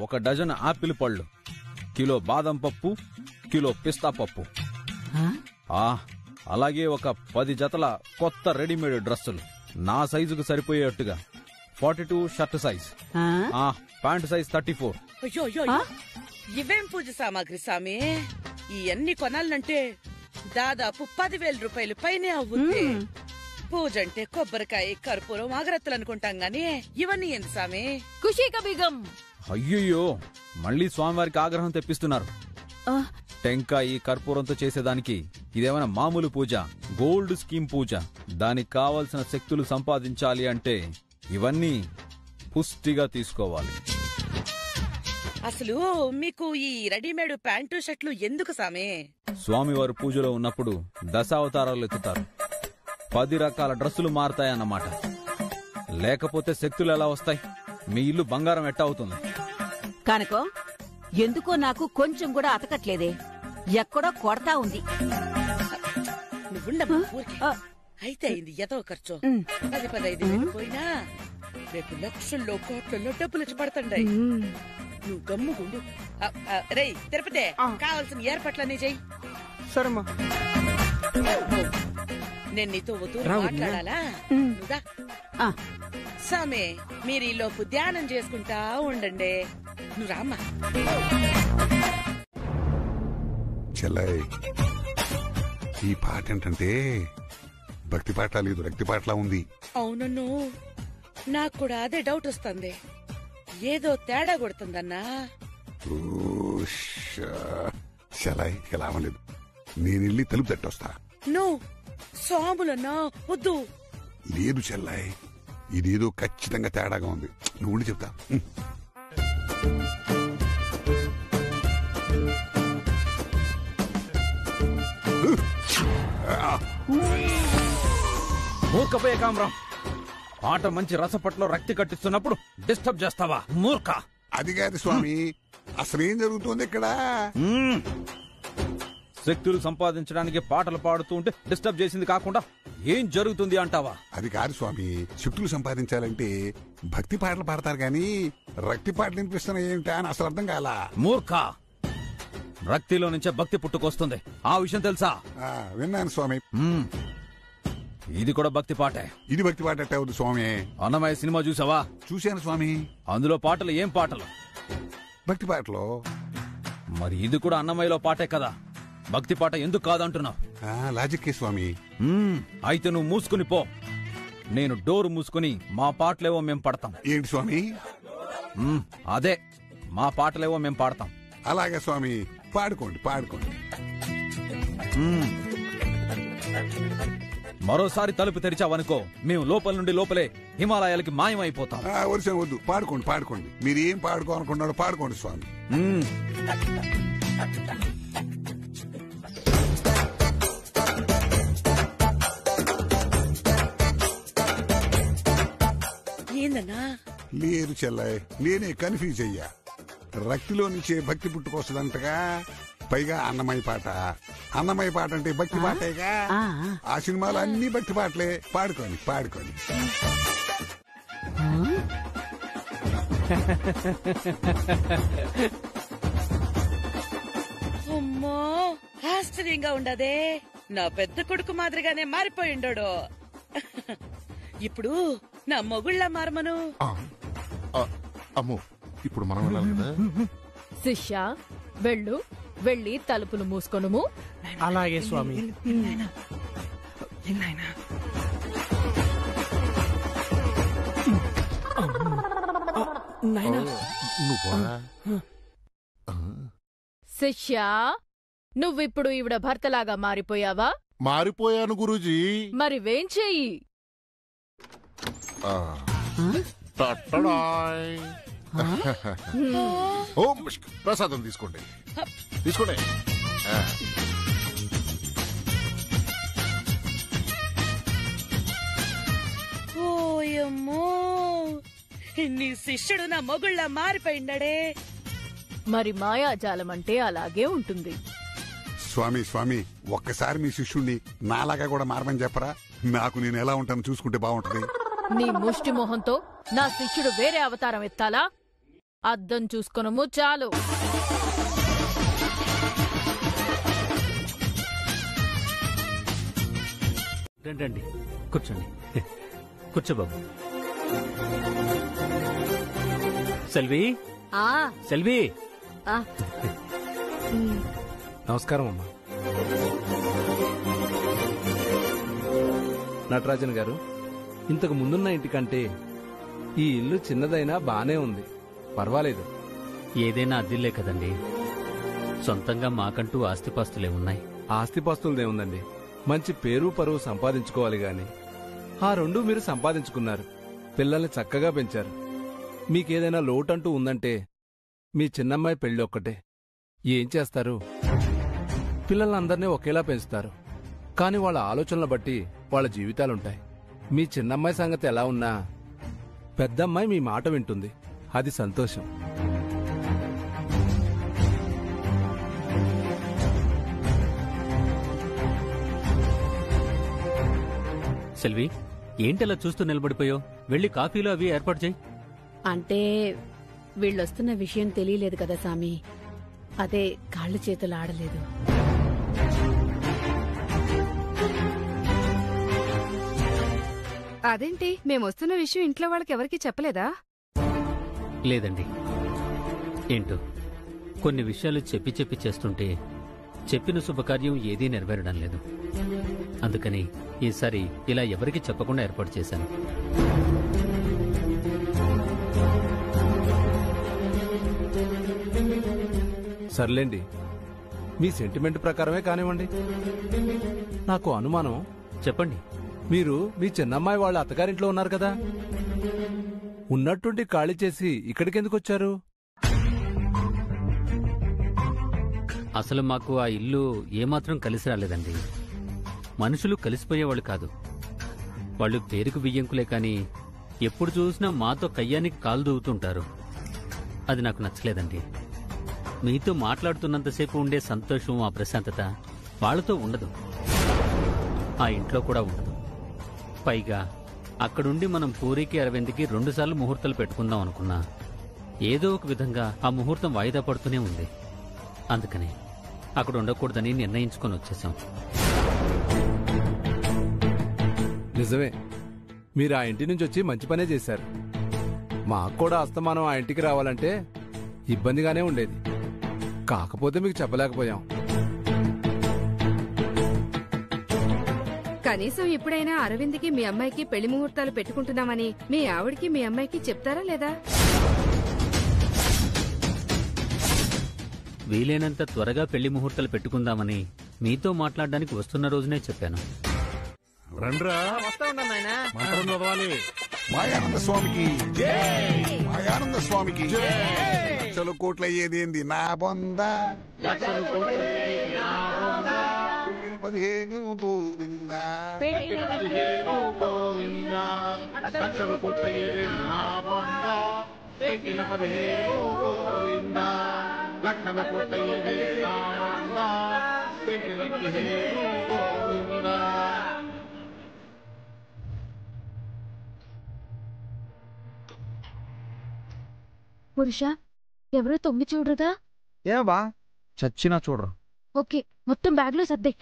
1 dozen apple పళ్ళు, kilo బాదం పప్పు, కిలో పిస్తా పప్పు, అలాగే ఒక 10 జతల కొత్త రెడీమేడ్ డ్రెస్సులు నా సైజుకు సరిపోయేట్టుగా 42 షర్ట్ సైజ్, ప్యాంట్ సైజ్ 34. అయ్యో ఇవేం పూజ సామాగ్రి సామి? ఇవన్నీ కొనాలంటే దాదాపు 10,000 రూపాయలు పైనే అవుతుంది. పూజ అంటే కొబ్బరికాయ, కర్పూరం, అగరత్తులు అనుకుంటాం గాని ఇవన్నీ ఏంది సామి? ఖుషీక బీగం. అయ్యయ్యో, మళ్ళీ స్వామివారికి ఆగ్రహం తెప్పిస్తున్నారు. టెంకాయి కర్పూరంతో చేసేదానికి ఇదేమైనా మామూలు పూజ? గోల్డ్ స్కీమ్ పూజ. దానికి కావలసిన శక్తులు సంపాదించాలి అంటే ఇవన్నీ పుష్టిగా తీసుకోవాలి. అసలు మీకు ఈ రెడీమేడ్ ప్యాంటు షర్ట్లు ఎందుకు సామే? స్వామివారు పూజలో ఉన్నప్పుడు దశావతారాలు ఎత్తుతారు. 10 రకాల డ్రెస్సులు మారతాయన్నమాట. లేకపోతే శక్తులు ఎలా వస్తాయి? మీ ఇల్లు బంగారం ఎట్ట అవుతుంది? కనుకో ఎందుకో నాకు కొంచెం కూడా అతకట్లేదే, ఎక్కడో కొడతా ఉంది. అయితే అయింది ఎదో ఖర్చు. 10-15 వేలు పోయినా రేపు లక్షల్లో కోట్లలో డబ్బులు వచ్చి పడుతుండాయి. నువ్వు గమ్ముగుండు. రే తిరుపతి, కావాల్సిన ఏర్పాట్లన్నీ చెయ్యి. సరేమ్మా. నేను నీతో మాట్లాడాలా? సామే, మీరు ఈ లోపు ధ్యానం చేసుకుంటా ఉండండి. నువ్వు రామ్మా. చెల్లయ్, ఈ పాట ఏంటంటే భక్తి పాట లేదు, రక్తి పాటలా ఉంది. అవునన్ను, నాకు కూడా అదే డౌట్ వస్తుంది. ఏదో తేడా కొడుతుందన్నా. చెల్లయ్, ఇక లాభం లేదు. నేను వెళ్ళి తలుపు తట్టొస్తా. నువ్వు స్వాములన్నా వద్దు. లేదు చెల్లయ్, ఇదేదో ఖచ్చితంగా తేడాగా ఉంది. నువ్వు చెప్తా. మూర్ఖపోయే కామరాం, పాట మంచి రసపట్లో రక్తి కట్టిస్తున్నప్పుడు డిస్టర్బ్ చేస్తావా మూర్ఖ? అది కాదు స్వామి, అసలేం జరుగుతోంది ఇక్కడ? శక్తులు సంపాదించడానికి పాటలు పాడుతూ ఉంటే డిస్టర్బ్ చేసింది కాకుండా ఏం జరుగుతుంది అంటావా? అది కాదు స్వామి, శక్తులు సంపాదించాలంటే భక్తి పాటలు పాడతారు గాని రక్తి పాటలు వినిపిస్తున్నాయి ఏమిటా అని అసలు అర్థం కాలా. మూర్ఖ, రక్తిలో నుంచే భక్తి పుట్టుకొస్తుంది. ఆ విషయం తెలుసా? విన్నాను స్వామి. ఇది కూడా భక్తి పాటే. ఇది భక్తి పాట ఎట్ట అవుతుంది స్వామి? అన్నమయ్య సినిమా చూసావా? చూశాను స్వామి. అందులో పాటలు ఏం పాటలు? భక్తి పాటలు. మరి ఇది కూడా అన్నమయ్యలో పాటే కదా, భక్తి పాట ఎందుకు కాదంటున్నావు? లాజిక్కే స్వామి. అయితే నువ్వు మూసుకుని పో, నేను డోరు మూసుకుని మా పాటలేవో మేం పడతాం. ఏంటి స్వామి? అదే, మా పాటలేవో మేం పాడతాం. అలాగే స్వామి, పాడుకోండి పాడుకోండి. మరోసారి తలుపు తెరిచావనుకో, మేము లోపల నుండి లోపలే హిమాలయాలకి మాయమైపోతాం. వర్షం వద్దు, పాడుకోండి పాడుకోండి. మీరు ఏం పాడుకోవాలనుకున్నాడో పాడుకోండి స్వామి. ఏందన్నా? లేదు చెల్లయ్, నేనే కన్ఫ్యూజ్ అయ్యా. రక్తిలో నుంచే భక్తి పుట్టుకొస్తుందంటగా, పైగా అన్నమయ్య పాట. అన్నమయ్య పాట అంటే భక్తి పాటేగా. ఆ సినిమాలో అన్ని భక్తి పాటలే. పాడుకోండి పాడుకోండి. అమ్మో, ఆశ్చర్యంగా ఉండదే. నా పెద్ద కొడుకు మాదిరిగానే మారిపోయిండాడు. ఇప్పుడు నా మొగుళ్ళ మారమను. అమ్మో, ఇప్పుడు మనం వెళ్ళాలి కదా. శిష్య, వెళ్ళు, వెళ్ళి తలుపులు మూసుకొనుము. అలాగే స్వామి. శిష్య, నువ్విప్పుడు ఈవిడ భర్తలాగా మారిపోయావా? మారిపోయాను గురూజీ. మరి వేం చెయ్యి. ప్రసాదం తీసుకోండి తీసుకోండి. ఓయమ్మో, నీ శిష్యుడు నా మొగుళ్ళ మారిపోయిండే. మరి మాయాజాలం అంటే అలాగే ఉంటుంది. స్వామి స్వామి, ఒక్కసారి మీ శిష్యుణ్ణి నాలాగా కూడా మారమని చెప్పరా? నాకు నేను ఎలా ఉంటాను చూసుకుంటే బాగుంటది. నీ ముష్టి మొహంతో నా శిష్యుడు వేరే అవతారం ఎత్తాలా? అద్దం చూసుకొనము చాలు. రండి, కూర్చోండి. కూర్చో బాబు. సెల్వి, సెల్వి. నమస్కారం అమ్మా. నటరాజన్ గారు, ఇంతకు ముందున్న ఇంటికంటే ఈ ఇల్లు చిన్నదైనా బానే ఉంది, పర్వాలేదు. ఏదైనా అద్దిల్లే కదండి. సొంతంగా మాకంటూ ఆస్తిపాస్తులే ఉన్నాయి. ఆస్తిపాస్తులదేముందండి, మంచి పేరు పరువు సంపాదించుకోవాలి గాని ఆ రెండూ మీరు సంపాదించుకున్నారు. పిల్లల్ని చక్కగా పెంచారు. మీకేదైనా లోటంటూ ఉందంటే మీ చిన్నమ్మాయి పెళ్లి ఒక్కటే. ఏం చేస్తారు? పిల్లలందర్నీ ఒకేలా పెంచుతారు, కాని వాళ్ళ ఆలోచనలు బట్టి వాళ్ళ జీవితాలుంటాయి. మీ చిన్నమ్మాయి సంగతి ఎలా ఉన్నా పెద్దమ్మాయి మీ మాట వింటుంది, అది సంతోషం. సెల్వి, ఏంటలా చూస్తూ నిలబడిపోయో? వెళ్ళి కాఫీలో అవి ఏర్పాటు చేయి. అంటే వీళ్ళొస్తున్న విషయం తెలియలేదు కదా సామి, అదే కాళ్ళు చేతులు ఆడలేదు. అదేంటి, మేమొస్తున్న విషయం ఇంట్లో వాళ్ళకి ఎవరికీ చెప్పలేదా? లేదండి. ఏంటో కొన్ని విషయాలు చెప్పి చెప్పి చేస్తుంటే చెప్పిన శుభకార్యం ఏదీ నెరవేరడం లేదు. అందుకని ఈసారి ఇలా ఎవరికి చెప్పకుండా ఏర్పాటు చేశాను. సర్లేండి, మీ సెంటిమెంట్ ప్రకారమే కానివ్వండి. నాకు అనుమానం. చెప్పండి. మీరు మీ చిన్నమ్మాయి వాళ్ళ అత్తగారింట్లో ఉన్నారు కదా, ఉన్నట్టుండి ఖాళీ చేసి ఇక్కడికెందుకొచ్చారు? అసలు మాకు ఆ ఇల్లు ఏమాత్రం కలిసి రాలేదండి. మనుషులు కలిసిపోయేవాళ్ళు కాదు. వాళ్ళు పేరుకు బియ్యంకులే కాని ఎప్పుడు చూసినా మాతో కయ్యానికి కాలు దూవుతుంటారు. అది నాకు నచ్చలేదండి. మీతో మాట్లాడుతున్నంతసేపు ఉండే సంతోషం, ఆ ప్రశాంతత వాళ్లతో ఉండదు, ఆ ఇంట్లో కూడా ఉండదు. పైగా అక్కడుండి మనం పూరికి అరవింద్కి 2 సార్లు ముహూర్తాలు పెట్టుకుందాం అనుకున్నా ఏదో ఒక విధంగా ఆ ముహూర్తం వాయిదా పడుతూనే ఉంది. అందుకని అక్కడ ఉండకూడదని నిర్ణయించుకొని వచ్చేసాం. నిజమే, మీరు ఆ ఇంటి నుంచి వచ్చి మంచి పనే చేశారు. మాకు కూడా అస్తమానం ఆ ఇంటికి రావాలంటే ఇబ్బందిగానే ఉండేది. కాకపోతే మీకు చెప్పలేకపోయాం. కనీసం ఇప్పుడైనా అరవింద్కి మీ అమ్మాయికి పెళ్లి ముహూర్తాలు పెట్టుకుంటున్నామని మీ ఆవిడికి మీ అమ్మాయికి చెప్తారా లేదా? వీలైనంత త్వరగా పెళ్లి ముహూర్తాలు పెట్టుకుందామని మీతో మాట్లాడడానికి వస్తున్న రోజునే చెప్పాను. రండ్రా, మంత్రం చదవాలి. మాయానంద స్వామికి మాయానంద స్వామికి లక్షల కోట్ల అయ్యేదేంది నా బొంద, 15 గోవిందా. పురుష, ఎవరో తొంగి చూడరుగా? ఏమా చచ్చినా చూడరు. ఓకే, మొత్తం బ్యాగ్లో సర్దే.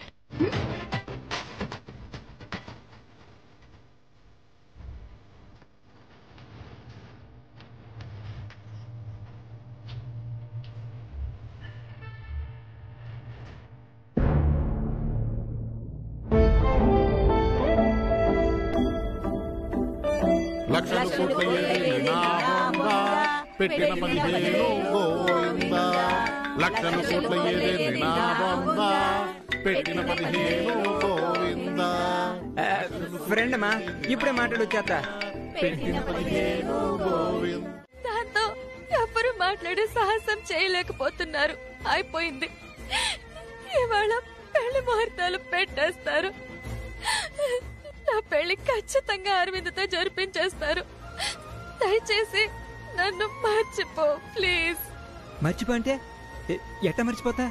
లక్షల కోట్ల పెట్టిన 15 గోవిందా. లక్షల కోట్ల పెట్టిన 15 గోవిందా. ఫ్రెండ్ అమ్మా, ఇప్పుడే మాట్లాడు వచ్చేస్తా. పెట్టిన 15 గోవిందా. దాంతో ఎవరు మాట్లాడే సాహసం చేయలేకపోతున్నారు. అయిపోయింది. ఇవాళ పెళ్లి ముహూర్తాలు పెట్టేస్తారు. నా పెళ్లి ఖచ్చితంగా అరవింద్తో జరిపించేస్తారు. దయచేసి నన్ను మర్చిపో ప్లీజ్. మర్చిపో అంటే ఎట్ట మర్చిపోతా?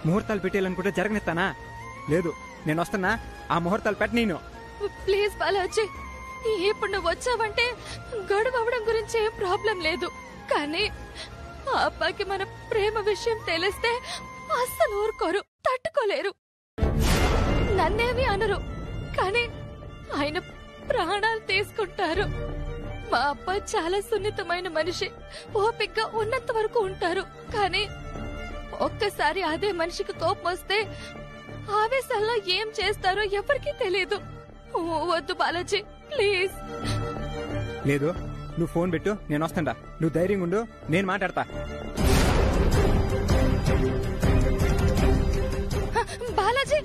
ముహూర్తాలు పెట్టేయాలనుకుంటే జరగనిస్తానా? లేదు, నేను వస్తున్నా. ఆ ముహూర్తాలు పెట్ట నేను. ప్లీజ్ బాలాజీ, ఇప్పుడు నువ్వు వచ్చావంటే గడువు అవడం గురించి ఏం ప్రాబ్లం లేదు. కానీ ఆ అబ్బాయికి మన ప్రేమ విషయం తెలిస్తే అస్సలు ఊరుకోరు, తట్టుకోలేరు. నన్నేమి అనరు, కానీ ఆయన ప్రాణాలు తీసుకుంటారు. మా అబ్బాయి చాలా సున్నితమైన మనిషి. ఓపిగ్గా ఉన్నంత వరకు ఉంటారు. కానీ ఒక్కసారి అదే మనిషికి కోపం వస్తే ఆవేశాల్లో ఏం చేస్తారో ఎవరికీ తెలియదు. వద్దు బాలాజీ, ప్లీజ్. లేదు, నువ్వు ఫోన్ పెట్టు, నేను వస్తాడా. నువ్వు ధైర్యంగా ఉండు, నేను మాట్లాడతా. బాలాజీ,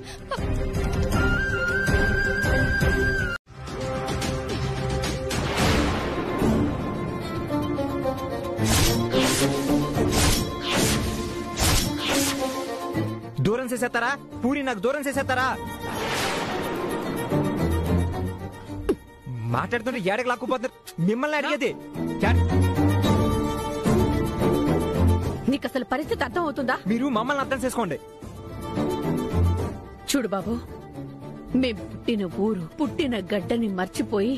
దూరం చేసేస్తారా? పూరి నాకు దూరం చేసేస్తారా? మాట్లాడుతుంటే ఏడకి లాక్కుపోతారు. మిమ్మల్ని అడిగేది. నీకు అసలు పరిస్థితి అర్థం అవుతుందా? మీరు మమ్మల్ని అర్థం చేసుకోండి. చూడు బాబు, మేం పుట్టిన ఊరు, పుట్టిన గడ్డని మర్చిపోయి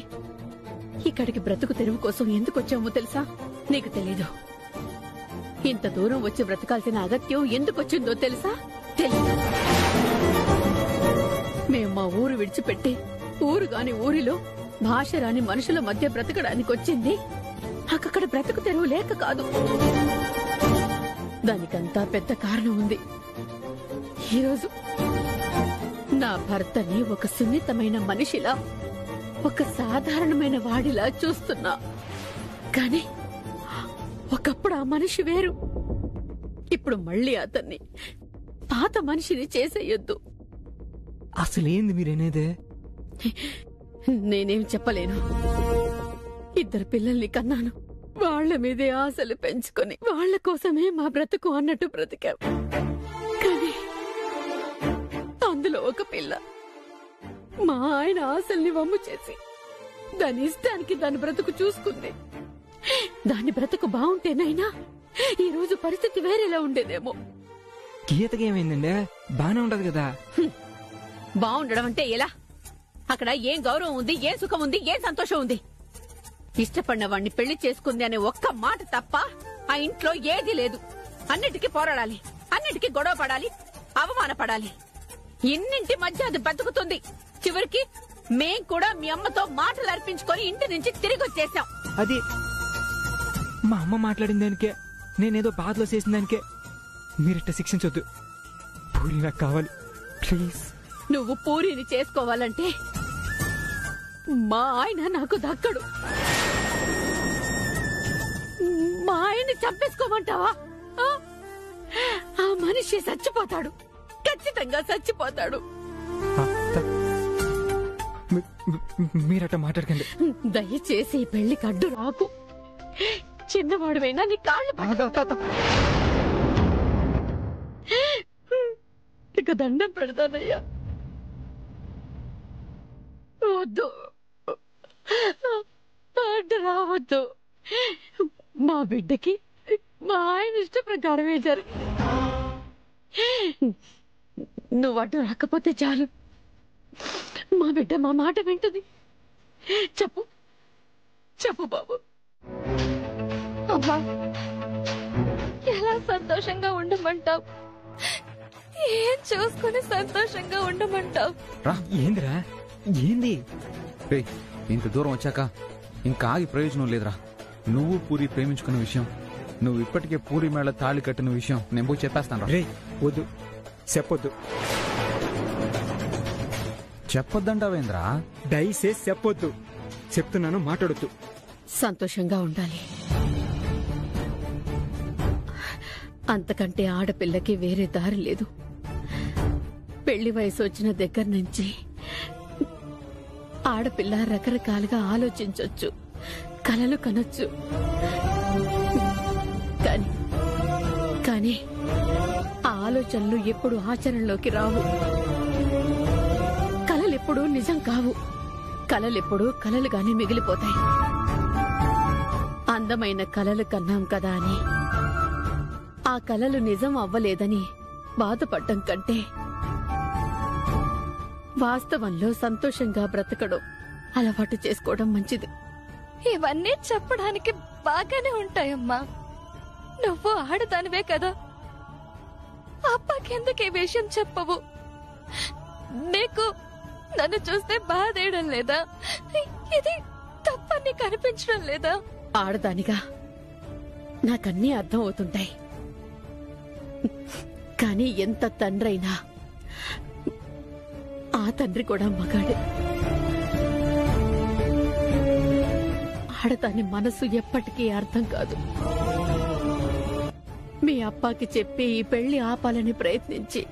ఇక్కడికి బ్రతుకు తెరువు కోసం ఎందుకు వచ్చామో తెలుసా? నీకు తెలీదు. ఇంత దూరం వచ్చి బ్రతకాల్సిన అగత్యం ఎందుకు వచ్చిందో తెలుసా? తెలీదు. మేం మా ఊరు విడిచిపెట్టి ఊరు గాని ఊరిలో భాష రాని మనుషుల మధ్య బ్రతకడానికి వచ్చింది నాకక్కడ బ్రతుకు తెరువు లేక కాదు. దానికంతా పెద్ద కారణం ఉంది. ఈరోజు నా భర్తని ఒక సున్నితమైన మనిషిలా, ఒక సాధారణమైన వాడిలా చూస్తున్నా. కానీ ఒకప్పుడు ఆ మనిషి వేరు. ఇప్పుడు మళ్ళీ అతన్ని పాత మనిషిని చేసేయొద్దు. అసలేంది మీరేనేదే? నేనేం చెప్పలేను. 2 పిల్లల్ని కన్నాను. వాళ్ల మీదే ఆశలు పెంచుకొని వాళ్ల కోసమే మా బ్రతుకు అన్నట్టు బ్రతికాం. కానీ అందులో ఒక పిల్ల మా ఆయన ఆశల్ని వమ్ము చేసి దాని ఇష్టానికి దాని బ్రతుకు చూసుకుంది. దాని బ్రతుకు బాగుంటేనైనా ఈ రోజు పరిస్థితి వేరేలా ఉండేదేమో. గీతకి ఏమైందండి? బానే ఉండదు కదా. బాగుండడం అంటే ఎలా? అక్కడ ఏం గౌరవం ఉంది, ఏం సుఖం ఉంది, ఏం సంతోషం ఉంది? ఇష్టపడిన వాణ్ణి పెళ్లి చేసుకుంది అనే ఒక్క మాట తప్ప ఆ ఇంట్లో ఏదీ లేదు. అన్నిటికీ పోరాడాలి, అన్నిటికీ గొడవ పడాలి, అవమానపడాలి. ఇన్నింటి మధ్య అది బతుకుతుంది. చివరికి మేం కూడా మీ అమ్మతో మాటలు అర్పించుకొని ఇంటి నుంచి తిరిగి వచ్చేసాం. అది మా అమ్మ మాట్లాడిన దానికే, నేనేదో బాధలో చేసిన దానికే మీరిట్ట శిక్షించొద్దు. పూరి నాకు కావాలి, ప్లీజ్. నువ్వు పూరిని చేసుకోవాలంటే మా ఆయన నాకు దక్కడు. మా ఆయన్ని చంపేసుకోమంటావా? ఆ మనిషి చచ్చిపోతాడు, ఖచ్చితంగా చచ్చిపోతాడు. మీరట మాట్లాడకండి. దయచేసి ఈ పెళ్లికి అడ్డు రాకు. చిన్నవాడువైనా నీ కాళ్ళు ఇక దండం పెడతానయ్యా. వద్దు, అడ్డు రావద్దు. మా బిడ్డకి మా ఆయన ఇష్ట ప్రకారమే జరిగి నువ్వు అడ్డు రాకపోతే చాలు. మా బిడ్డ మా మాట వింటుంది. చెప్పు చెప్పు బాబు. అమ్మా, ఎలా సంతోషంగా ఉండమంటావు? ఏం చూసుకుని సంతోషంగా ఉండమంటావు? ఏందిరా? ఏంది? ఇంత దూరం వచ్చాక ఇంకా ఆగి ప్రయోజనం లేదురా. నువ్వు పూరి ప్రేమించుకున్న విషయం, నువ్వు ఇప్పటికే పూరి మేళ తాళి కట్టిన విషయం నేను పోయి చెప్పేస్తాను. వద్దు, చెప్పొద్దు. చెప్పొద్దంటావేంద్రా? దయచేసి చెప్పొద్దు. చెప్తున్నాను, మాట్లాడొద్దు. సంతోషంగా ఉండాలి. అంతకంటే ఆడపిల్లకి వేరే దారి లేదు. పెళ్లి వయసు వచ్చిన దగ్గర నుంచి ఆడపిల్ల రకరకాలుగా ఆలోచించొచ్చు, కలలు కనొచ్చు. కానీ ఆ ఆలోచనలు ఎప్పుడు ఆచరణలోకి రావు. కలలెప్పుడూ నిజం కావు. కలలెప్పుడూ కలలుగానే మిగిలిపోతాయి. అందమైన కలలు కన్నాం కదా అని ఆ కలలు నిజం అవ్వలేదని బాధపడ్డం కంటే వాస్తవంలో సంతోషంగా బ్రతకడం అలవాటు చేసుకోవడం మంచిది. ఇవన్నీ చెప్పడానికి బాగానే ఉంటాయమ్మా. నువ్వు ఆడదానివే కదా, అప్పకెందుకు ఈ విషయం చెప్పవు? నీకు నన్ను చూస్తే బాధేయడం లేదా? ఇది తప్పని కనిపించడం లేదా? ఆడదానిగా నాకన్నీ అర్థం అవుతుంటాయి, కానీ ఎంత తండ్రైనా ఆ తండ్రి కూడా మగాడే. ఆడదాని మనసు ఎప్పటికీ అర్థం కాదు. మీ అప్పాకి చెప్పి ఈ పెళ్లి ఆపాలని ప్రయత్నించి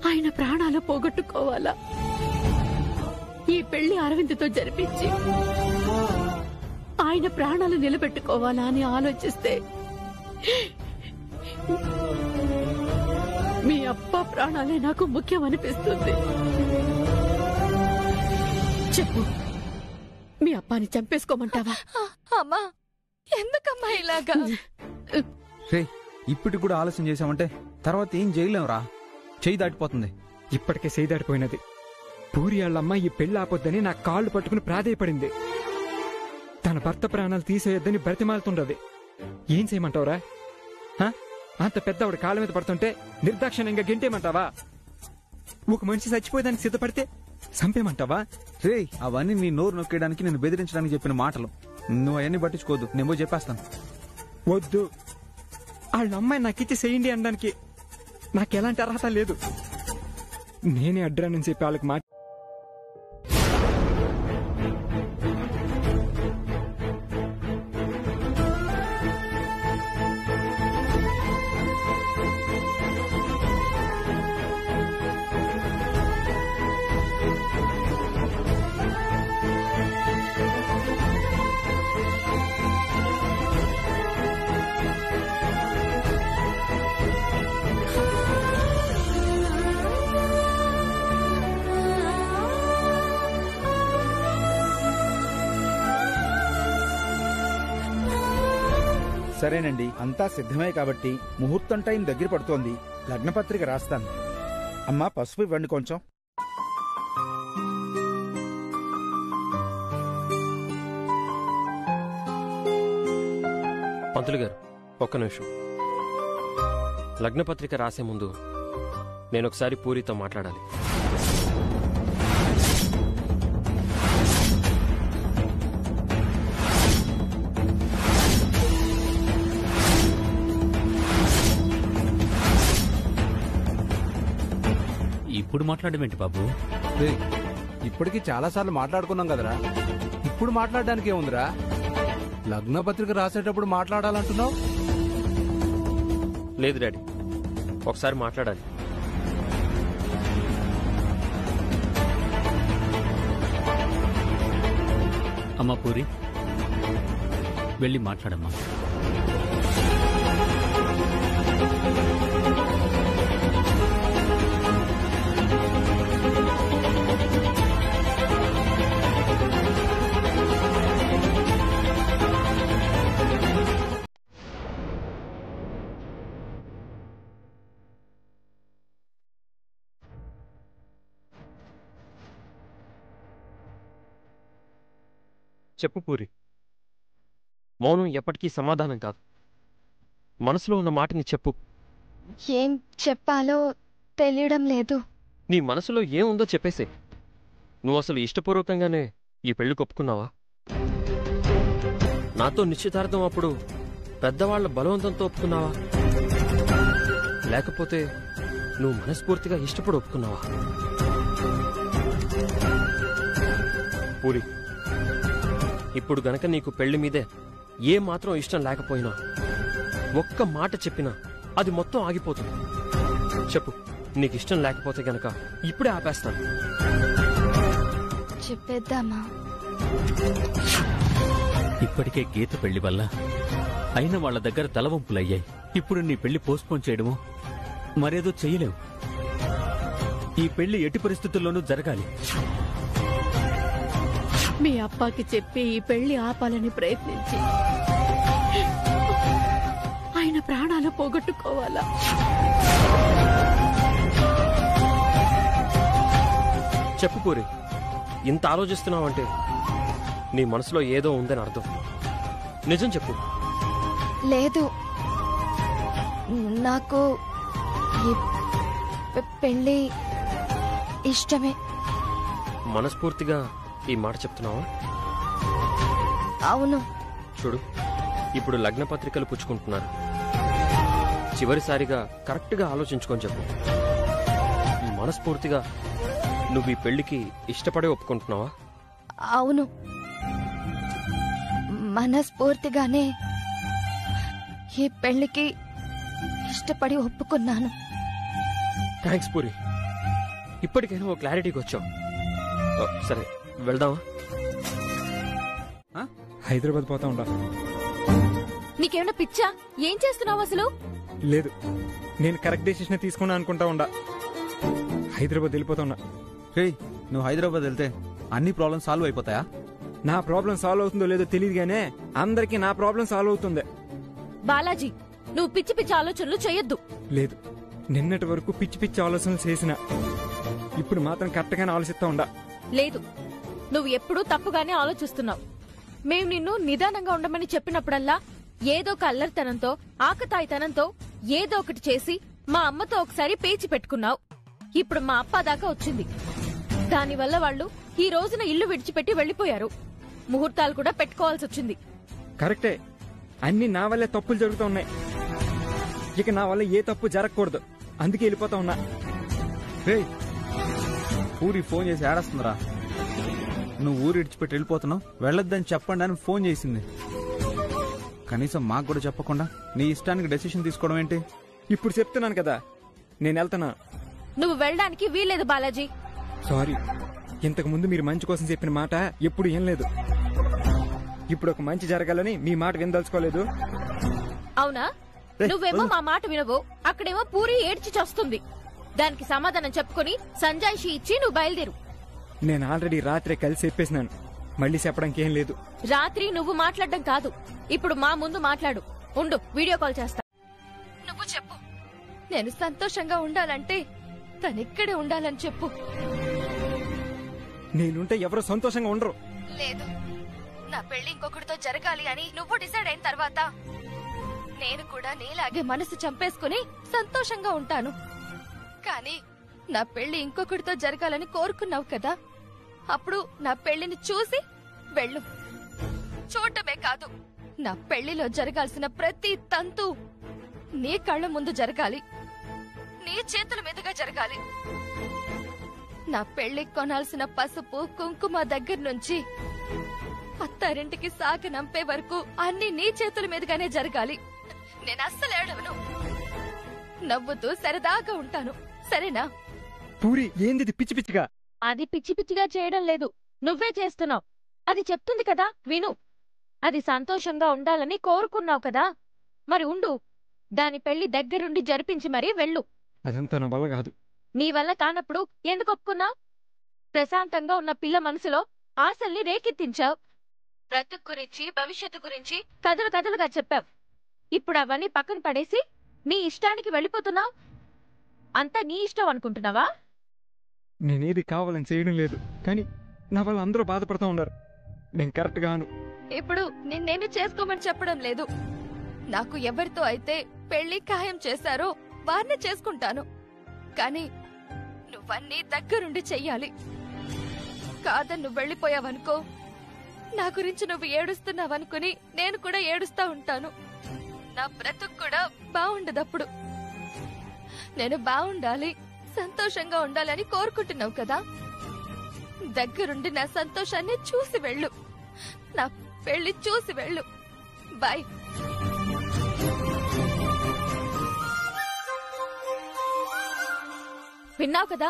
ఆయన ప్రాణాలు పోగొట్టుకోవాలా? ఈ పెళ్లి అరవింద్తో జరిపించి ఆయన ప్రాణాలు నిలబెట్టుకోవాలా అని ఆలోచిస్తే మీ అప్ప ప్రాణాలే నాకు ముఖ్యం అనిపిస్తుంది. చెప్పు, మీ అప్పాని చంపేసుకోమంటావా? అమ్మా, ఎందుకమ్మా ఇలాగా? రే, ఇప్పటికి కూడా ఆలస్యం చేశామంటే తర్వాత ఏం చేయలేంరా, చెయ్యి దాటిపోతుంది. ఇప్పటికే చేయి దాటిపోయినది. పూరి వాళ్ళమ్మ ఈ పెళ్లి ఆపొద్దని నా కాళ్ళు పట్టుకుని ప్రాధేయపడింది. తన భర్త ప్రాణాలు తీసేయొద్దని బ్రతిమాలుతుండది. ఏం చేయమంటావురా? అంత పెద్దవాడు కాళ్ళ మీద పడుతుంటే నిర్దాక్షిణ్యంగా గెంటేమంటావా? ఒక మనిషి చచ్చిపోయేదానికి సిద్ధపడితే చంపేమంటావా? రే, అవన్నీ నీ నోరు నొక్కేయడానికి నేను బెదిరించడానికి చెప్పిన మాటలు. నువ్వు అవన్నీ పట్టించుకోవద్దు, నేను చెప్పేస్తాను. వద్దు, వాళ్ళ అమ్మాయి నాకిచ్చి చేయండి అనడానికి నాకెలాంటి అర్హత లేదు. నేనే అడ్రానని చెప్పి వాళ్ళకి మాట. సరేనండి, అంతా సిద్ధమే కాబట్టి ముహూర్తం టైం దగ్గర పడుతోంది. లగ్నపత్రిక రాస్తాను. అమ్మా, పసుపు ఇవ్వండి కొంచెం. పంతులు గారు, ఒక్క నిమిషం. లగ్నపత్రిక రాసే ముందు నేనొకసారి పూరితో మాట్లాడాలి. ఇప్పుడు మాట్లాడమేంటి బాబు? ఇప్పటికి చాలాసార్లు మాట్లాడుకున్నాం కదరా, ఇప్పుడు మాట్లాడడానికి ఏముందిరా? లగ్న పత్రిక రాసేటప్పుడు మాట్లాడాలంటున్నావు? లేదు డాడీ, ఒకసారి మాట్లాడాలి. అమ్మా పూరి, వెళ్ళి మాట్లాడమ్మా. చెప్పు పూరి. మౌనం ఎప్పటికీ సమాధానం కాదు. మనసులో ఉన్న మాటని చెప్పు. ఏం చెప్పాలో తెలియడం లేదు. నీ మనసులో ఏముందో చెప్పేసే. నువ్వు అసలు ఇష్టపూర్వకంగానే ఈ పెళ్లి ఒప్పుకున్నావా? నాతో నిశ్చితార్థం అప్పుడు పెద్దవాళ్ల బలవంతంతో ఒప్పుకున్నావా? లేకపోతే నువ్వు మనస్ఫూర్తిగా ఇష్టపడి ఒప్పుకున్నావా? పూరి, ఇప్పుడు గనక నీకు పెళ్లి మీదే ఏ మాత్రం ఇష్టం లేకపోయినా ఒక్క మాట చెప్పినా అది మొత్తం ఆగిపోతుంది. చెప్పు, నీకు ఇష్టం లేకపోతే గనక ఇప్పుడే ఆపేస్తాను. చెప్పేద్దామా? ఇప్పటికే గీత పెళ్లి వల్ల అయిన వాళ్ళ దగ్గర తలవంపులయ్యాయి. ఇప్పుడు నీ పెళ్లి పోస్ట్పోన్ చేయడమో మరేదో చెయ్యలేవు. ఈ పెళ్లి ఎట్టి పరిస్థితుల్లోనూ జరగాలి. మీ అప్పాకి చెప్పి ఈ పెళ్లి ఆపాలని ప్రయత్నించి ఆయన ప్రాణాలు పోగొట్టుకోవాలా? చెప్పు పూరి, ఇంత ఆలోచిస్తున్నావంటే నీ మనసులో ఏదో ఉందని అర్థం. నిజం చెప్పు, లేదు, నాకు ఈ పెళ్లి ఇష్టమే. మనస్ఫూర్తిగా ఈ మాట చెప్తున్నావా? అవును. చూడు, ఇప్పుడు లగ్న పత్రికలు పుచ్చుకుంటున్నారు. చివరిసారిగా కరెక్ట్గా ఆలోచించుకొని చెప్పు. మనస్ఫూర్తిగా నువ్వు ఈ పెళ్లికి ఇష్టపడే ఒప్పుకుంటున్నావా? అవును, మనస్ఫూర్తిగానే ఈ పెళ్లికి ఇష్టపడి ఒప్పుకున్నాను. థ్యాంక్స్ పూరి, ఇప్పటికైనా ఓ క్లారిటీకి వచ్చావు. సరే వెళ్దామా? హైదరాబాద్ పోతా ఉండా. నీకేమైనా పిచ్చా? ఏం చేస్తున్నావు అసలు? లేదు, నేను కరెక్ట్ డెసిషన్ తీసుకున్నా అనుకుంటా ఉండా. హైదరాబాద్ వెళ్ళిపోతా ఉన్నా. రే, నువ్వు హైదరాబాద్ వెళ్తే అన్ని ప్రాబ్లమ్స్ సాల్వ్ అయిపోతాయా? నా ప్రాబ్లం సాల్వ్ అవుతుందో లేదో తెలియదుగానే అందరికీ నా ప్రాబ్లం సాల్వ్ అవుతుంది. బాలాజీ, నువ్వు పిచ్చి పిచ్చి ఆలోచనలు చేయొద్దు. లేదు, నిన్నటి వరకు పిచ్చి పిచ్చి ఆలోచనలు చేసిన, ఇప్పుడు మాత్రం కరెక్ట్ గానే ఆలోచిస్తా ఉండా. లేదు, నువ్వు ఎప్పుడూ తప్పుగానే ఆలోచిస్తున్నావు. మేం నిన్ను నిదానంగా ఉండమని చెప్పినప్పుడల్లా ఏదో ఒక అల్లరితనంతో, ఆకతాయితనంతో ఏదో ఒకటి చేసి మా అమ్మతో ఒకసారి పేచి పెట్టుకున్నావు. ఇప్పుడు మా అప్ప దాకా వచ్చింది. దానివల్ల వాళ్ళు ఈ రోజున ఇల్లు విడిచిపెట్టి వెళ్లిపోయారు. ముహూర్తాలు కూడా పెట్టుకోవాల్సి వచ్చింది. కరెక్టే, అన్ని నా వల్లే తప్పులు జరుగుతూ ఉన్నాయి. ఇక నా వల్ల ఏ తప్పు జరగకూడదు, అందుకే వెళ్ళిపోతా ఉన్నా. రే, ఊరి ఫోన్ చేసి ఏడస్తుందిరా. నువ్వు ఊరు ఇడిచిపెట్టి వెళ్ళిపోతున్నావు, వెళ్ళొద్దని చెప్పండి అని ఫోన్ చేసింది. కనీసం మాకు కూడా చెప్పకుండా నీ ఇష్టానికి డెసిషన్ తీసుకోవడం ఏంటి? ఇప్పుడు చెప్తున్నాను కదా, నేను వెళ్తున్నా. నువ్వు వెళ్ళడానికి వీల్లేదు బాలాజీ. సారీ, ఇంతకు ముందు మీరు మంచి కోసం చెప్పిన మాట ఎప్పుడు ఏం లేదు. ఇప్పుడు ఒక మంచి జరగాలని మీ మాట వినదలుచుకోలేదు. అవునా? నువ్వేమో మా మాట వినవు, అక్కడేమో పూరి ఏడ్చి చస్తుంది. దానికి సమాధానం చెప్పుకుని సంజాయిషి ఇచ్చి నువ్వు బయలుదేరు. నేను ఆల్రెడీ రాత్రే కలిసి చెప్పేసినాను, మళ్ళీ చెప్పడానికి ఏం లేదు. రాత్రి నువ్వు మాట్లాడడం కాదు, ఇప్పుడు మా ముందు మాట్లాడు. ఉండు, వీడియో కాల్ చేస్తా. నువ్వు చెప్పు, నేను సంతోషంగా ఉండాలంటే తనిక్కడే ఉండాలని చెప్పు. నేనుంటే ఎవరో సంతోషంగా ఉండరు. లేదు, నా పెళ్లి ఇంకొకటితో జరగాలి అని నువ్వు డిసైడ్ అయిన తర్వాత నేను కూడా నీలాగే మనసు చంపేసుకుని సంతోషంగా ఉంటాను. కానీ నా పెళ్లి ఇంకొకటితో జరగాలని కోరుకున్నావు కదా, అప్పుడు నా పెళ్లిని చూసి వెళ్ళు. చూడటమే కాదు, నా పెళ్లిలో జరగాల్సిన ప్రతి తంతు నీ కళ్ళ ముందు జరగాలి, నీ చేతుల మీదుగా జరగాలి. నా పెళ్లి కొనాల్సిన పసుపు కుంకుమ దగ్గర నుంచి అత్తారింటికి సాగనంపే వరకు అన్ని నీ చేతుల మీదుగానే జరగాలి. నేను అస్సలు ఏడవను, నవ్వుతూ సరదాగా ఉంటాను. సరేనా? పూరి, ఏంది పిచ్చి పిచ్చిగా? అది పిచ్చి పిచ్చిగా చేయడం లేదు, నువ్వే చేస్తున్నావు. అది చెప్తుంది కదా, విను. అది సంతోషంగా ఉండాలని కోరుకున్నావు కదా, మరి ఉండు. దాని పెళ్లి దగ్గరుండి జరిపించి మరీ వెళ్ళు. అదంతా నా వల్ల కాదు. నీ వల్ల కానప్పుడు ఎందుకు ఒప్పుకున్నావు? ప్రశాంతంగా ఉన్న పిల్ల మనసులో ఆశల్ని రేకెత్తించావు. బ్రతుకు గురించి, భవిష్యత్తు గురించి కథలు కథలుగా చెప్పావు. ఇప్పుడు అవన్నీ పక్కన పడేసి నీ ఇష్టానికి వెళ్ళిపోతున్నావు. అంతా నీ ఇష్టం అనుకుంటున్నావా? నేనేది కావాలని చేయడం లేదు, కానీ నా వల్ల అందరూ బాధపడుతూ ఉన్నారు. నేను కరెక్ట్ గాను. ఇప్పుడు నిన్నేమి చేసుకోమని చెప్పడం లేదు. నాకు ఎవరితో అయితే పెళ్లి ఖాయం చేశారో వారిని చేసుకుంటాను. కానీ నువ్వన్నీ దగ్గరుండి చెయ్యాలి. కాదని నువ్వు వెళ్ళిపోయావనుకో, నా గురించి నువ్వు ఏడుస్తున్నావనుకుని నేను కూడా ఏడుస్తా ఉంటాను. నా బ్రతుకు కూడా బాగుండదప్పుడు. నేను బాగుండాలి, సంతోషంగా ఉండాలని కోరుకుంటున్నావు కదా, దగ్గరుండి నా సంతోషాన్ని చూసి వెళ్ళు. నా పెళ్లి చూసి వెళ్ళు. బాయ్. విన్నావు కదా,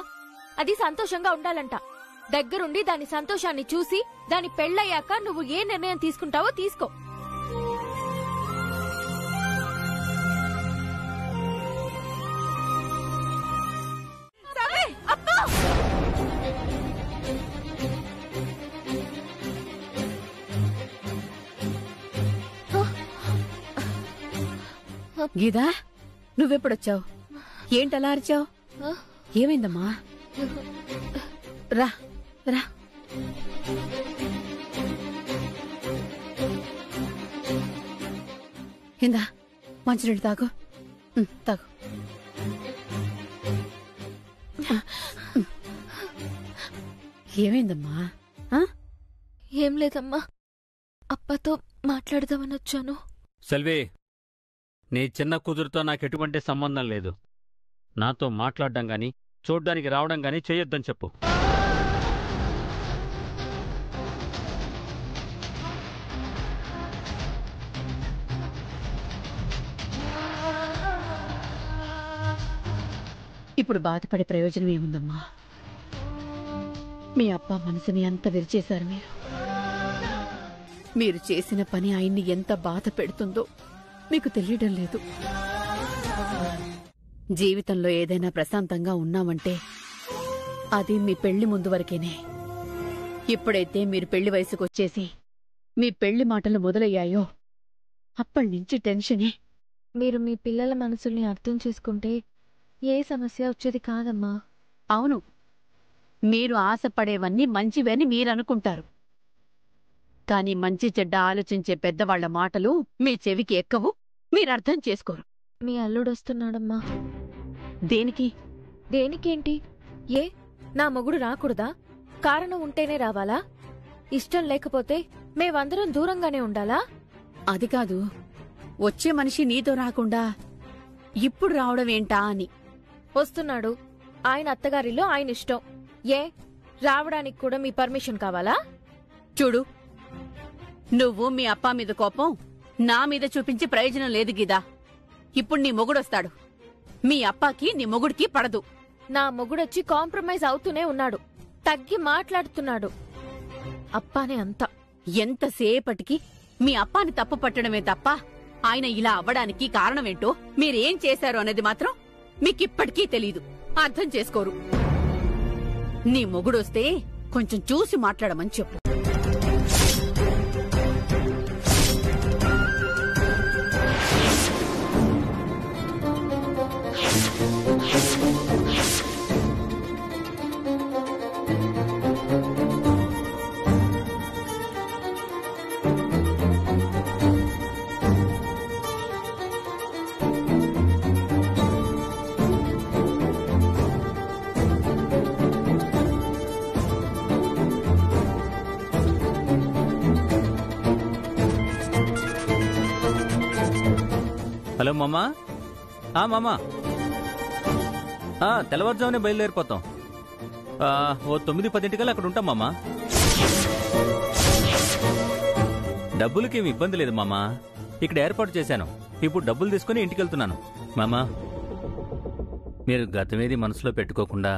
అది సంతోషంగా ఉండాలంట. దగ్గరుండి దాని సంతోషాన్ని చూసి దాని పెళ్ళయ్యాక నువ్వు ఏ నిర్ణయం తీసుకుంటావో తీసుకో. గీదా, నువ్వెప్పుడొచ్చావు? ఏంటలా అరిచావు? ఏమైందమ్మా? రా రా. ఇందా మంచినీళ్ళు తాగు. తాగు. ఏమైందమ్మా? ఏం లేదమ్మా, అప్పతో మాట్లాడదామని వచ్చాను. సెల్వి, నీ చిన్న కూతురుతో నాకెటువంటి సంబంధం లేదు. నాతో మాట్లాడడం గాని చూడ్డానికి రావడం గాని చేయొద్దని చెప్పు. ఇప్పుడు బాధపడే ప్రయోజనం ఏముందమ్మా? మీ అప్ప మనసుని ఎంత విరిచేశారు మీరు. మీరు చేసిన పని ఆయన్ని ఎంత బాధ పెడుతుందో మీకు తెలియడం లేదు. జీవితంలో ఏదైనా ప్రశాంతంగా ఉన్నామంటే అది మీ పెళ్లి ముందు వరకేనే. ఇప్పుడైతే మీరు పెళ్లి వయసుకొచ్చేసి మీ పెళ్లి మాటలు మొదలయ్యాయో అప్పటినుంచి టెన్షనే. మీరు మీ పిల్లల మనసుల్ని అర్థం చేసుకుంటే ఏ సమస్య వచ్చేది కాదమ్మా. అవును, మీరు ఆశపడేవన్నీ మంచివని మీరనుకుంటారు. కాని మంచి చెడ్డ ఆలోచించే పెద్దవాళ్ల మాటలు మీ చెవికి ఎక్కవు, మీరర్థం చేసుకోరు. మీ అల్లుడొస్తున్నాడమ్మా. దేనికి? దేనికేంటి? ఏ నా మొగుడు రాకూడదా? కారణం ఉంటేనే రావాలా? ఇష్టం లేకపోతే మేమందరం దూరంగానే ఉండాలా? అది కాదు, వచ్చే మనిషి నీతో రాకుండా ఇప్పుడు రావడం ఏంటా అని. వస్తున్నాడు, ఆయన అత్తగారిలో ఆయన ఇష్టం. ఏ రావడానికి కూడా మీ పర్మిషన్ కావాలా? చూడు, నువ్వు మీ అప్పా మీద కోపం నా మీద చూపించి ప్రయోజనం లేదు గీదా. ఇప్పుడు నీ మొగుడొస్తాడు. మీ అప్పాకి నీ మొగుడికి పడదు. నా మొగుడొచ్చి కాంప్రమైజ్ అవుతూనే ఉన్నాడు, తగ్గి మాట్లాడుతున్నాడు. అప్పానే అంతా. ఎంతసేపటికి మీ అప్పాని తప్పు పట్టడమే తప్ప ఆయన ఇలా అవ్వడానికి కారణమేంటో మీరేం చేశారు అనేది మాత్రం మీకిప్పటికీ తెలీదు. అర్థం చేసుకోరు. నీ మొగుడొస్తే కొంచెం చూసి మాట్లాడమని చెప్పు. హలో మామా. మామా, తెల్లవారుజామునే బయలుదేరిపోతాం. ఓ 9-10 అక్కడ ఉంటాం మామా. డబ్బులకేమి ఇబ్బంది లేదు మామా, ఇక్కడ ఏర్పాటు చేశాను. ఇప్పుడు డబ్బులు తీసుకుని ఇంటికి వెళ్తున్నాను. మామా, మీరు గతమేది మనసులో పెట్టుకోకుండా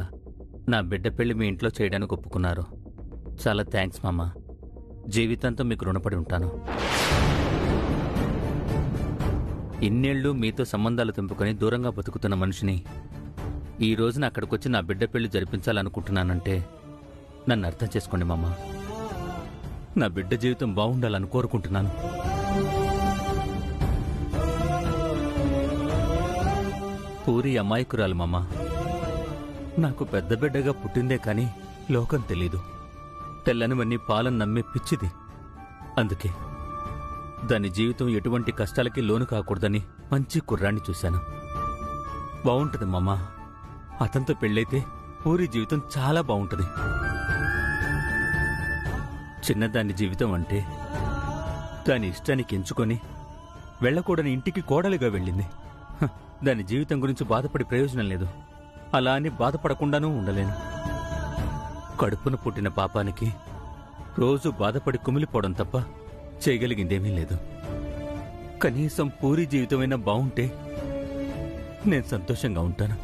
నా బిడ్డ పెళ్లి మీ ఇంట్లో చేయడానికి ఒప్పుకున్నారు. చాలా థ్యాంక్స్ మామా. జీవితాంతం మీకు రుణపడి ఉంటాను. ఇన్నేళ్లు మీతో సంబంధాలు తెంపుకొని దూరంగా బతుకుతున్న మనిషిని ఈ రోజున అక్కడికొచ్చి నా బిడ్డ పెళ్లి జరిపించాలనుకుంటున్నానంటే నన్ను అర్థం చేసుకోండి మామా. నా బిడ్డ జీవితం బాగుండాలని కోరుకుంటున్నాను. పూరి అమాయకురాలు మామా. నాకు పెద్ద బిడ్డగా పుట్టిందే కాని లోకం తెలీదు. తెల్లనివన్నీ పాలను నమ్మే పిచ్చిది. అందుకే దాని జీవితం ఎటువంటి కష్టాలకి లోను కాకూడదని మంచి కుర్రాన్ని చూశాను. బావుంటది మామా. అతనితో పెళ్ళైతే పూరి జీవితం చాలా బావుంటది. చిన్నదాని జీవితం అంటే దాని ఇష్టానికి ఎంచుకొని వెళ్లకూడని ఇంటికి కోడలిగా వెళ్ళింది. దాని జీవితం గురించి బాధపడి ప్రయోజనం లేదు. అలా అని బాధపడకుండానూ ఉండలేను. కడుపున పుట్టిన పాపానికి రోజు బాధపడి కుమిలిపోవడం తప్ప చేయగలిగిందేమీ లేదు. కనీసం పూరి జీవితమైనా బావుంటే నేను సంతోషంగా ఉంటాను.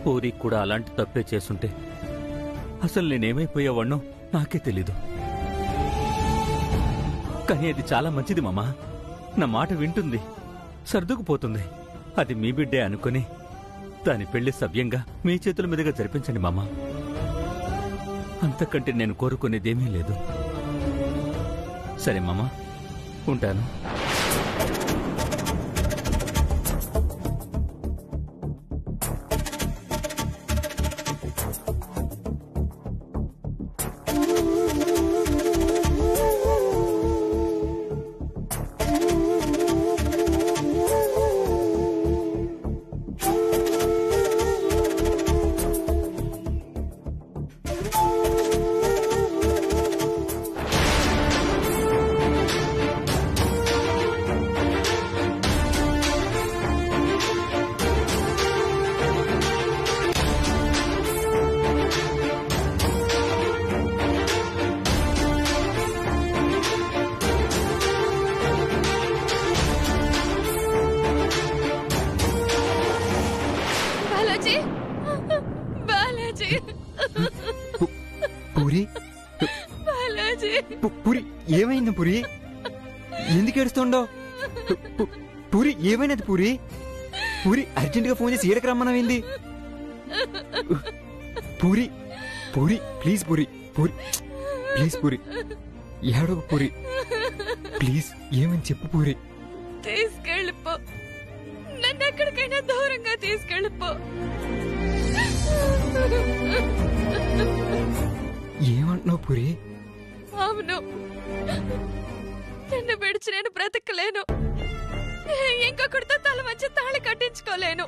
పూరి కూడా అలాంటి తప్పే చేసుంటే అసలు నేనేమైపోయేవాణ్ణో నాకే తెలీదు. కానీ అది చాలా మంచిది మామా. నా మాట వింటుంది, సర్దుకుపోతుంది. అది మీ బిడ్డే అనుకుని దాని పెళ్లి సవ్యంగా మీ చేతుల మీదుగా జరిపించండి మామా. అంతకంటే నేను కోరుకునేదేమీ లేదు. సరే మామా, ఉంటాను. పూరి బాలాజీ పూరి ఏమైంది పూరి? ఎందుకు ఏడుస్తుండో? పూరి ఏమైనది పూరి? పూరి అర్జెంట్ గా ఫోన్ చేసి ఏడకి రమ్మన్నావేంది? పూరి పూరి ప్లీజ్ పూరి పూరి ప్లీజ్ పూరి ఏడో పూరి ప్లీజ్ ఏమని చెప్పు పూరి. తీసుకెళ్ళిపో, నన్ను ఎక్కడికైనా దూరంగా తీసుకెళ్ళిపో. ఏమంటున్నావు పూరి? అవును, నిన్ను విడిచి నేను బ్రతకలేను. ఇంకొకటితో తల మంచి తాళి కట్టించుకోలేను.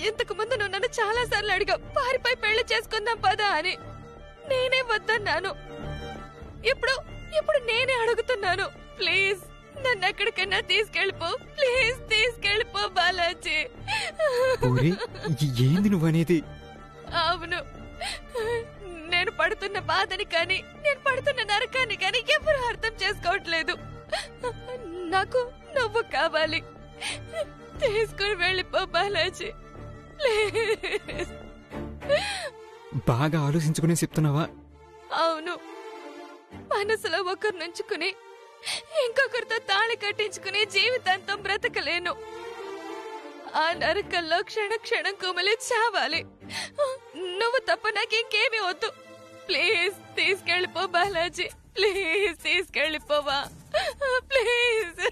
ఇంతకు ముందు నువ్వు నన్ను చాలా సార్లు అడిగావు పారిపై పెళ్లి చేసుకుందాం పదా అని. నేనే వద్దన్నాను. ఇప్పుడు నేనే అడుగుతున్నాను. ప్లీజ్ నన్ను ఎక్కడికైనా తీసుకెళ్ళిపో. ప్లీజ్ తీసుకెళ్ళిపో బాలాజీ. పూరి ఏంది నువ్వనేది? అవును, నేను పడుతున్న బాధని కానీ నేను పడుతున్న నరకాన్ని కానీ ఎవరు అర్థం చేసుకోవట్లేదు. నాకు నువ్వు కావాలి. తీసుకుని వెళ్ళిపో బాలాజీ ప్లీజ్. బాగా ఆలోచించుకునే చెప్తున్నావా? అవును, మనసులో ఒకరు నుంచుకుని ఇంకొకరితో తాళి కట్టించుకుని జీవితాంతం బ్రతకలేను. ఆ నరకంలో క్షణ క్షణం కుమిలి చావాలి. నువ్వు తప్ప నాకింకేమీ వద్దు. ప్లీజ్ తీసుకెళ్ళిపో బాలాజీ. ప్లీజ్ తీసుకెళ్ళిపోవా ప్లీజ్.